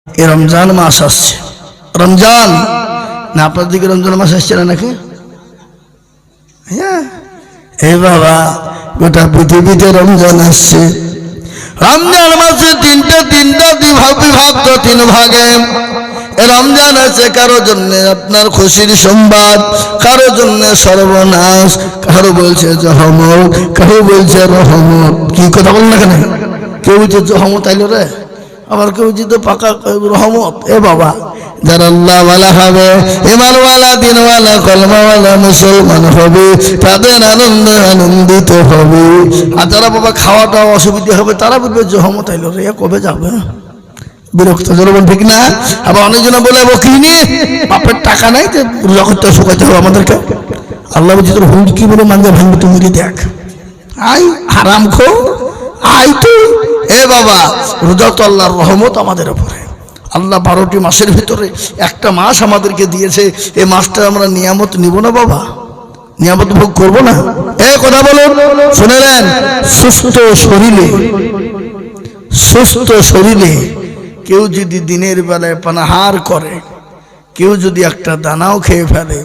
এই রমজান মাস আসছে, রমজান না আপনার দিকে রমজান মাস আসছে না নাকি? হ্যাঁ এই বাবা, গোটা পৃথিবীতে রমজান আসছে। রমজান মাসে তিনটা বিভক্ত তিন ভাগে। রমজান আছে কারো জন্য আপনার খুশির সংবাদ, কারো জন্য সর্বনাশ, কারো বলছে রহমত, কারো বলছে রহমত। কি কথা বল না কেন? কেউ বলছে রহমত আইলো রে, আবার কেউ বলছে পাকা রহমত। এ বাবা, যারা আল্লাহওয়ালা হবে, ইমানওয়ালা, দিনওয়ালা, কলমাওয়ালা মুসলমান হবে, তাদের আনন্দিত হবে। আর যারা বাবা খাওয়া দাওয়া অসুবিধা হবে, তারা বলবে রহমত আইলো রে, কবে যাবে? বিরক্ত জনগণ, ঠিক না? আবার অনেকজন বলে কিনি বাপের টাকা নাই, রোজা করতে শুকাইতে হবে আমাদেরকে। আল্লাহ বলছে তোর হুমকি বলে মানবে ভাঙবে, তুমি দেখ আই হারাম খো আই তুই। এ বাবা, রোজা তো আল্লাহর রহমত আমাদের উপরে। আল্লাহ 12টি মাসের ভিতরে একটা মাস আমাদেরকে দিয়েছে। এই মাসটা আমরা নিয়ামত নিব না বাবা? নিয়ামত ভোগ করবো না? এ কথা বলুন, শুনেলেন? সুস্থ শরীরে কেউ যদি দিনের বেলায় পানাহার করে, কেউ যদি একটা দানাও খেয়ে ফেলে,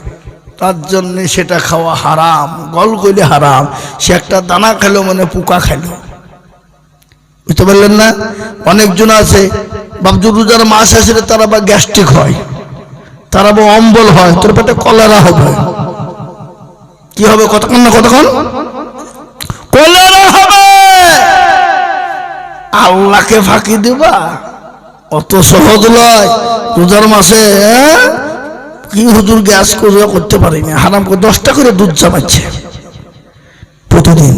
তার জন্য সেটা খাওয়া হারাম, গলগলে হারাম। সে একটা দানা খেলো মানে পোকা খেলো, বুঝতে পারলেন না? অনেকজন আছে বাবজু রোজার মাস আসলে তারা বা গ্যাস্ট্রিক হয়, তারা বা অম্বল হয়, তোর পেটে কলেরা হবে। কি হবে? কতক্ষণ না কতক্ষণ কলেরা হবে। আল্লাহকে ফাঁকি দিবা? অত সহজ নয়। রোজার মাসে কি হুজুর গ্যাস করতে পারিনি, হারাম করে 10টা করে দুধ চাপাচ্ছে প্রতিদিন।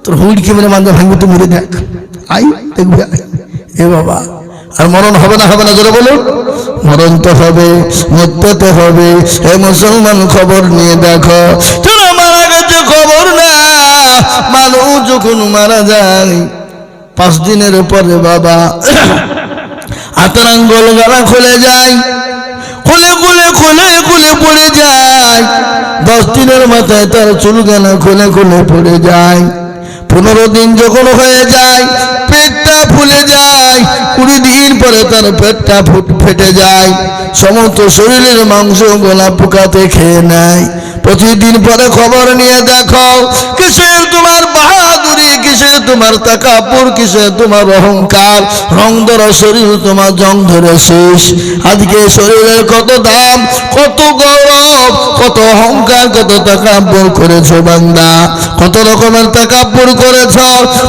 তোর হুড়কি মেরে মানজা ভাঙবে, তুই মেরে দেখ, আই দেখবে। এ বাবা, আর মরণ হবে না? হবে না? জোরে বলুন। মরণ তো হবে, মরতে হবে। হে মুসলমান, খবর নিয়ে দেখো, তোরা মারা গেছে খবর না। মানুষ যখন মারা যায় 5 দিনের পরে বাবা হাতের আঙ্গুল গলা খুলে যায়, খুলে খুলে খুলে খুলে পড়ে যায়। 10 দিনের মাথায় তার চুল গানা খুলে খুলে পড়ে যায়। 15 দিন যখন হয়ে যায়, পেটটা ফুলে যায়। 20 দিন পরে তার পেটটা ফেটে যায়, সমস্ত শরীরের মাংস গলা পোকাতে খেয়ে নেয়। 25 দিন পরে খবর নিয়ে দেখো, কিসের তোমার বাহাদুরি, কিসের তোমার তাকাপুর, কিসের তোমার অহংকার। রং ধরা শরীর তোমার জং ধরে শেষ। আজকে শরীরের কত দাম, কত গৌরব, কত অহংকার, কত তাকাপুর করেছো বান্দা, কত রকমের তাকাপুর করেছ,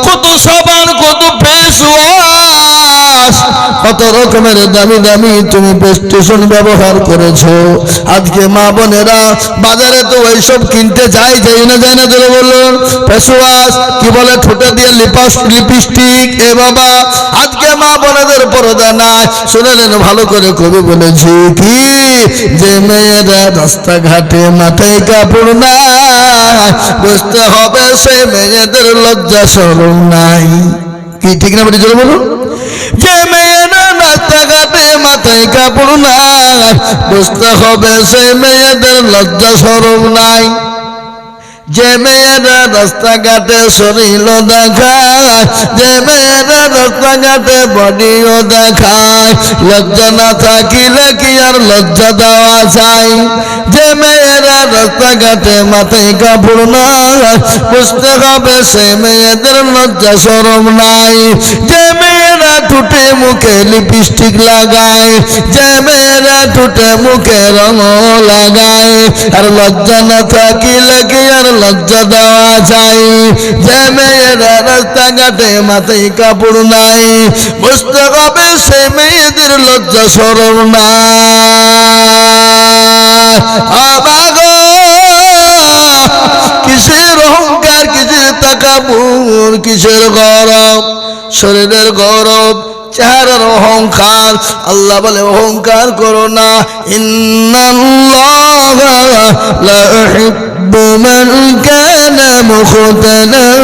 কত সাবান, কত ফেস ওয়াশ, কত রকমের দামি দামি তুমি প্রেস্টেশন ব্যবহার করেছো। আজকে মা বোনেরা বাজারে তো ওইসব কিনতে যায় না ধরে বলুন। ফেস ওয়াশ, কি বলে ঠোঁটে দিয়ে লিপস্টিক। এ বাবা, আজকে মা বোনেদের পর্দা নাই। শুনেলেন ভালো করে, কবি বলেছি কি, যে মেয়েরা রাস্তাঘাটে মাথায় কাপড় নাই, বুঝতে হবে সে মেয়েদের লজ্জা শরম নাই। কি ঠিক না? জোরে বলুন। যে মেয়েরা রাস্তাঘাটে মাথায় কাপড় নাই, বুঝতে হবে সে মেয়েদের লজ্জা শরম নাই। যে মেয়েরা রাস্তাঘাটে শরীর দেখায়, যে মেয়েরা রাস্তাঘাটে বডিও দেখায়, লজ্জা না থাকিলে কি আর লজ্জা দেওয়া যায়? যে মেয়েরা রাস্তাঘাটে মাথায় কাপড় নাই, বুঝতে হবে সে মেয়েদের লজ্জা শরম নাই। যে মেয়েরা ঠোঁটে মুখে লিপস্টিক লাগায়, যে মেয়েরা ঠোঁটে মুখে রং লাগায়, আর লজ্জা না থাকিলে কি আর লজ্জা দেওয়া যায়? যে মেয়েরা রাস্তাঘাটে মাথায় কাপড় নাই, বুঝতে হবে সে মেয়েদের লজ্জা শরম নাই। আবাগো, কিসের অহংকার, কিসের তাকাবুর, কিসের গৌরব? শরীরের গৌরব, চেহারার অহংকার। আল্লাহ বলে অহংকার করো না। ইন্নাল্লাহা লা ইউহিব্বু মান কানা মুখতালান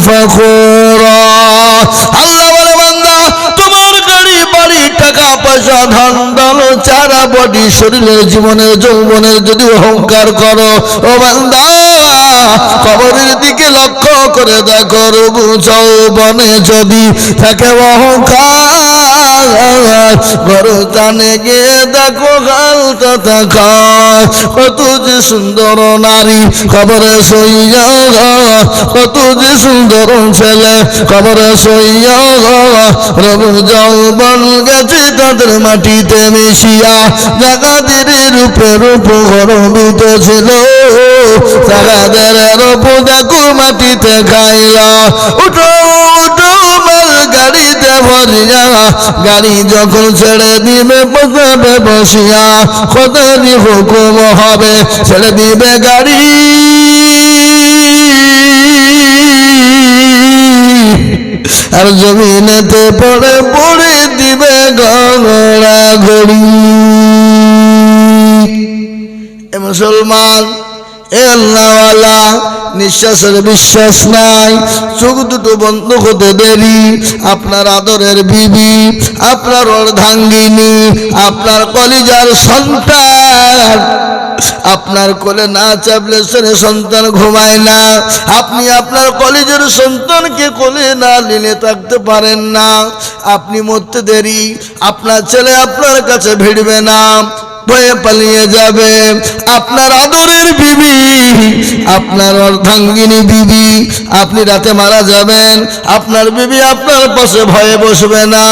ফাখুরা। আল্লাহ বলে বান্দা, তোমার গাড়ি বাড়ি টাকা পয়সা ধন দৌলত চারা বডি শরীরের জীবনের যৌবনের যদি অহংকার করো, ও বান্দা কবরের দিকে লক্ষ্য করে দেখো, যৌবনে যদি থাকে অহংকার, গরজানে গিয়ে দেখো গালটা দেখা কত যে সুন্দর নারী কবরে সইয়া কত যে সুন্দর ছেলে কবরে সইয়া রব যৌবন গেছে তাদের মাটিতে মিশিয়া জাগাতের রূপে রূপ গরমিত ছিল তাদের রূপ দেখো মাটিতে খাইয়া উঠো উঠো মাল গাড়িতে ভরিয়া গাড়ি যখন ছেড়ে দিবে বসাবে বসিয়া খোদারি হুকুম হবে ছেড়ে দিবে গাড়ি আর জমিনেতে পড়ে পড়ে দিবে গড়া গড়ি এ মুসলমান এ আল্লাহওয়ালা নিঃশ্বাসের বিশ্বাস নাই চোখ দুটো বন্ধ হতে দেরি আপনার আদরের বিবি আপনার অর্ধাঙ্গিনী আপনার কলিজার সন্তান আপনার কোলে না চাপলে সে সন্তান ঘুমায় না আপনি আপনার কলেজের সন্তানকে কোলে না নিলে থাকতে পারেন না আপনি মরতে দেরি আপনার ছেলে আপনার কাছে ভিড়বে না ভয়ে পালিয়ে যাবে আপনার আদরের বিবি আপনার অর্ধাঙ্গিনী বিবি আপনি রাতে মারা যাবেন আপনার বিবি আপনার পাশে ভয়ে বসবে না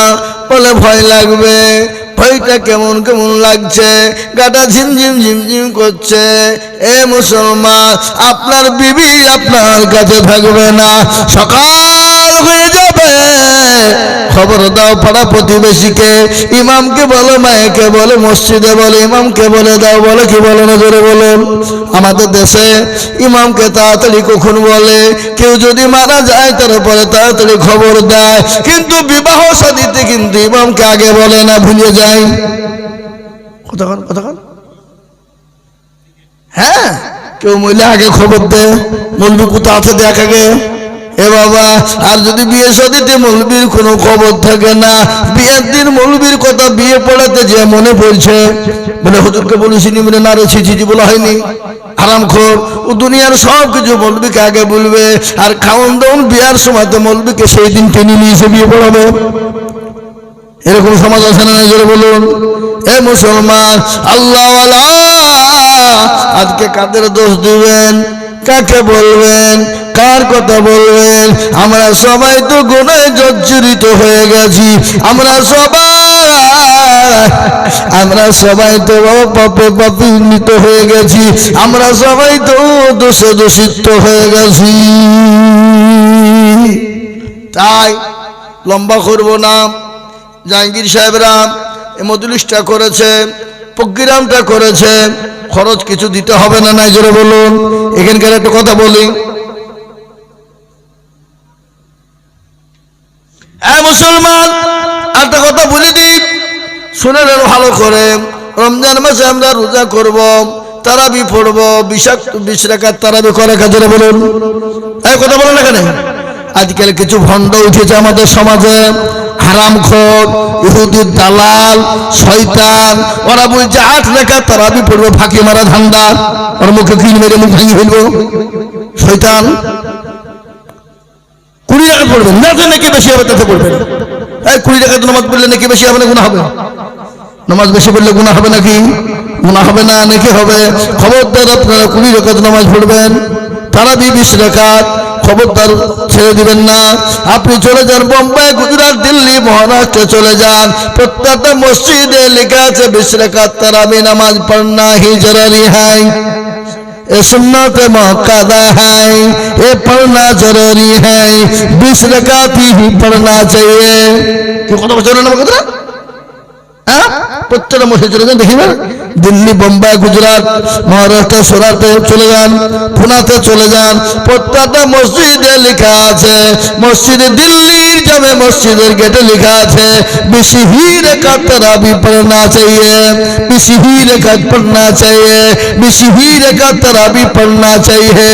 বলে ভয় লাগবে ভয়টা কেমন কেমন লাগছে গাটা ঝিমঝিম ঝিমঝিম করছে এ মুসলমান আপনার বিবি আপনার কাছে থাকবে না সকাল হয়ে যাবে খবর দাও পাড়া প্রতিবেশীকে ইমামকে বলো মায়েকে বলে মসজিদে বলে ইমামকে বলে দাও বলে কি বলে না জোরে বলুন আমাদের দেশে ইমামকে তাড়াতাড়ি কখন বলে কেউ যদি মারা যায় তারপরে তাড়াতাড়ি খবর দেয় কিন্তু বিবাহ শাদীতে কিন্তু ইমামকে আগে বলে না ভুলে যায় কতক্ষণ হ্যাঁ কেউ মহিলা আগে খবর দেয় মৌলবি কোথা আছে দেখ আগে এ বাবা আর যদি বিয়ে শাদীতে মৌলবীর কোনো খবর থাকে না বিয়ের দিন মৌলবীর কথা বিয়ে পড়াতে যে মনে পড়ছে বলে হুজুরকে বলেছিনি বলে না রে ছিছি বলা হয়নি হারামখোর ও দুনিয়ার সব কিছু মৌলবীকে আগে বলবে আর খাওয়ান দাওয়ান বিয়ার সময় তো মৌলবীকে সেই দিন টেনে নিয়ে এসে বিয়ে পড়াবে এরকম সমাজ আছে না জোরে বলুন এ মুসলমান আল্লাহওয়ালা আজকে কাদের দোষ দিবেন কাকে বলবেন কার কথা বলবেন আমরা সবাই তো গুনাহে জর্জরিত হয়ে গেছি আমরা সবাই তো পাপে পাপিত হয়ে গেছি আমরা সবাই তো দোষে দূষিত হয়ে গেছি তাই লম্বা করব না জাহাঙ্গীর সাহেবরা এই মজলিসটা করেছে প্রোগ্রামটা করেছে খরচ কিছু দিতে হবে না নাই জোরে বলুন এখানকার একটা কথা বলি মুসলমান একটা কথা বলে দিই শুনে নেন ভালো করে রমজান মাসে আমরা রোজা করব তারাবি পড়ব 20 রাকাত তারাবি করে কাজে বলুন এই কথা বলেন এখানে আজকাল কিছু ভণ্ড উঠেছে আমাদের সমাজে হারামখোর ইহুদির দালাল শয়তান ওরা বলছে 8 রাকাত তারাবি পড়বে ফাঁকি মারা ধান্দা ওর মুখে কিল মেরে মুখ ভেঙে ফেলবো শয়তান 20 রাকাত পড়বেন না যে নাকি বেশি হবে তাতে পড়বেন এই 20 রাকাত নামাজ পড়লে নাকি বেশি হবে না গুনাহ হবে নামাজ বেশি পড়লে গুনাহ হবে নাকি গুনাহ হবে না নাকি হবে খবরদার আপনারা 20 রাকাত নামাজ পড়বেন তারাবি 20 রাকাত খবরদার ছেড়ে দিবেন না আপনি চলে যান বোম্বাই গুজরাট দিল্লি মহারাষ্ট্রে চলে যান প্রত্যেকটা মসজিদে লেখা আছে 20 রাকাত তারাবি নামাজ পড়না হি জরুরি है ये सुन्नत मुअक्कदा है ये पढ़ना जरूरी है 20 रकात ही पढ़ना चाहिए क्यों कत बचो ना কথা হ্যাঁ প্রত্যেকটা মসজিদে চলে যান দেখিবেন দিল্লি বোম্বাই গুজরাট মহারাষ্ট্র সুরাটে চলে যান পুনাতে চলে যান প্রত্যেকটা মসজিদে লেখা আছে মসজিদে দিল্লির জামে মসজিদের গেটে লেখা আছে 20 ही रकात तरावी पढ़ना चाहिए 20 ही रकात पढ़ना चाहिए 20 ही रकात तरावी पढ़ना चाहिए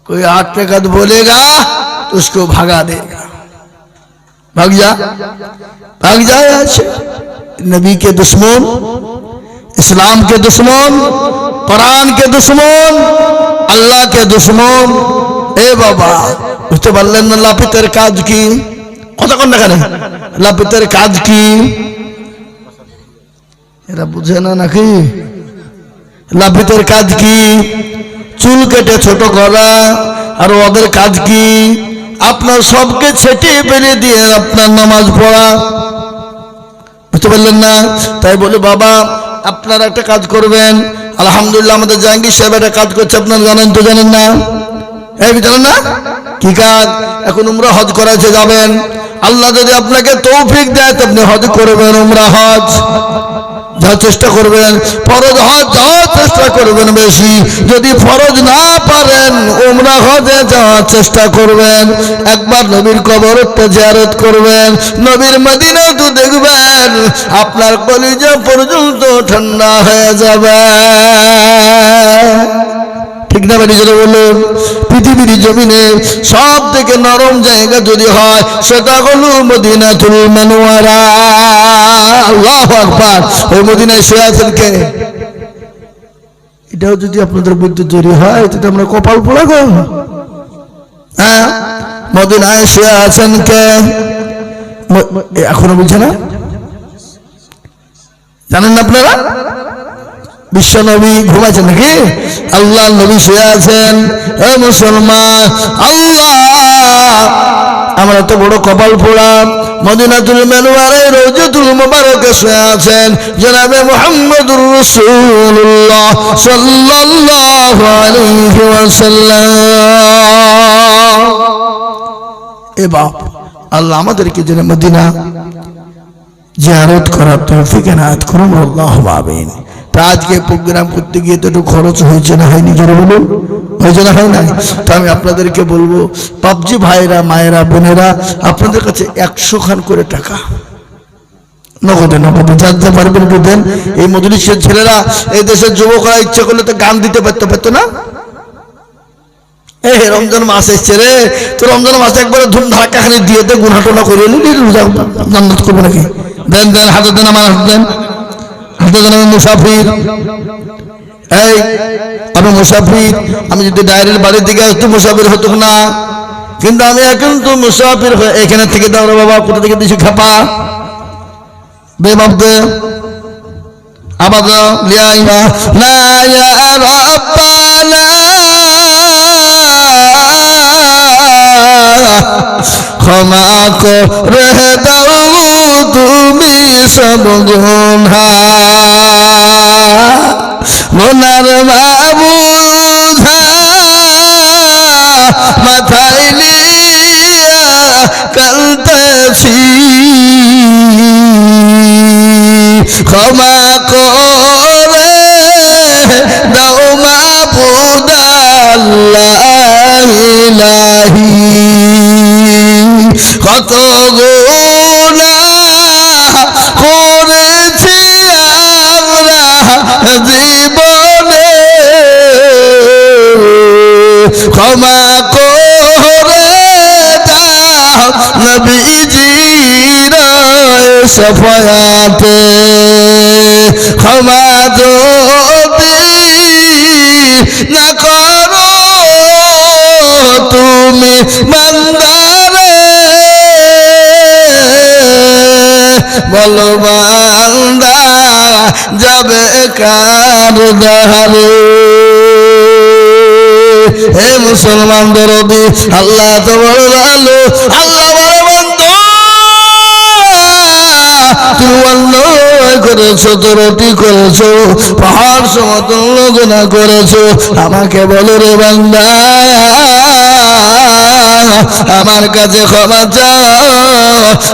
कोई 8 रकात बोलेगा तो उसको भगा देगा भाग जाए आज नबी के दुश्मन इस्लाम के दुश्मन कुरान के दुश्मन अल्लाह के दुश्मन ए बाबा বুঝতে পারলেন না লাপিতের কাজ কি কথা কন না কেন? লাপিতের কাজ কি? এরা বুঝে না নাকি? লাপিতের কাজ কি? চুল কেটে ছোট করা। আর ওদের কাজ কি? আপনার সবকে ছেটে ফেলে দিয়ে আপনার নামাজ পড়া। বুঝতে পারলেন না? তাই বলে বাবা আপনারা একটা কাজ করবেন। আলহামদুলিল্লাহ আমাদের জাহাঙ্গীর সাহেব একটা কাজ করছে, আপনারা জানেন তো? জানেন না? জানেন না? কি কাজ? এখন উমরা হজ করাইতে যাবেন। আল্লাহ যদি আপনাকে তৌফিক দেয় তো আপনি হজ করবেন, উমরা হজ যাওয়ার চেষ্টা করবেন। ফরজ হজ যাওয়ার চেষ্টা করবেন বেশি। যদি ফরজ না পারেন উমরা হজে যাওয়ার চেষ্টা করবেন। একবার নবীর কবরটা জিয়ারত করবেন, নবীর মদিনা তো দেখবেন, আপনার কলিজা পর্যন্ত ঠান্ডা হয়ে যাবে। ঠিক না? নিজেরা বলুন। পৃথিবীর জমিনে সব থেকে নরম জায়গা যদি হয় সেটা হলো মদিনাতুল মুনাওয়ারা। আল্লাহু আকবার। ওই মদিনায় শুয়ে আছেন কে? এটাও যদি আপনাদের বুদ্ধি তৈরি হয় তাহলে আমরা কপাল পোড়া গো। হ্যাঁ, মদিনায় শুয়ে আছেন কে? এখনো বুঝছে না? জানেন না আপনারা? বিশ্ব নবী ঘুমাচ্ছেন নাকি? আল্লাহ নবী শুয়ে আছেন। হে মুসলমান, আল্লাহ আমরা তো বড় কপাল পোড়া। মদিনাতুল মুনাওয়ারায় রওজাতুল মুবারকে শুয়ে আছেন জনাবে মুহাম্মদুর রাসূলুল্লাহ সাল্লাল্লাহু আলাইহি ওয়াসাল্লাম। এ বাপ, আল্লাহ আমাদেরকে যেন মদিনা জিয়ারত করার তৌফিক এনায়েত করুন। আল্লাহুম্মা আমিন। তা আজকে প্রোগ্রাম করতে গিয়ে তো একটু খরচ হয়েছে না হয়নি? জোরে বলুন। হয়েছে না হয় নাই? তো আমি আপনাদেরকে বলবো, পাবজি ভাইরা, মায়েরা, বোনেরা, আপনাদের কাছে 100 খান করে টাকা নগদে নগদে জানতে পারবেন একটু দেন। এই মজলিসের ছেলেরা, এই দেশের যুবকরা ইচ্ছা করলে তো গান দিতে পারতো না? এই রমজান মাস এসছে রে, তো রমজান মাসে একবারে ধুম ধাক্কা খানি দিয়ে দে, গুনাটোনা করে জান্নাত করবে নাকি? দেন দেন, হাতে দেন, আমার হাতে দেন। মুসাফির, এই আমি মুসাফির। আমি যদি ডাইরেক্ট বাড়ির দিকে আসতো মুসাফির হতো না, কিন্তু আমি এখন তো মুসাফির হয়ে এখানে থেকে দাও রে বাবা। কোথা থেকে দিছি খাপা বেবাব দে আবার লিয়াইনা না ইয়া রাব্বানা ক্ষমা করে দাও তুমি সব গুনাহ, গুনার মাবুঝা মাথায় নিয়া কাঁদতেছি। ক্ষমা করে দাও মাবুদ আল্লাহ ইলাহি, কত গুনাহ করেছি আমরা জীবনে, ক্ষমা করে দাও নবীজির শাফায়াতে। ক্ষমা যদি না করো তুমি বান্দারে, বলো বান্দা যাবে কার দ্বারে। হে মুসলমান দরদি, আল্লাহ তো বড় ভালো, আল্লাহ বড় বন্ধু। তুমি অন্যায় করেছো, ত্রুটি করেছো, পাহাড় সমতুল্য গুনাহ করেছো। আমাকে বলো রে বান্দা, আমার কাছে ক্ষমা চাও,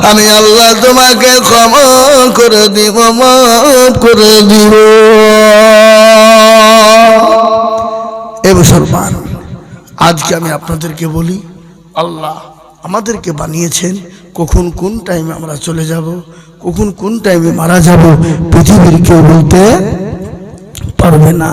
আমি আল্লাহ তোমাকে ক্ষমা করে দিব, মাফ করে দিব। এ মুসলমান, আজকে আমি আপনাদেরকে বলি, আল্লাহ আমাদেরকে বানিয়েছেন, কখন কোন টাইমে আমরা চলে যাব, কখন কোন টাইমে মারা যাব পৃথিবীর কেউ বলতে পারবে না।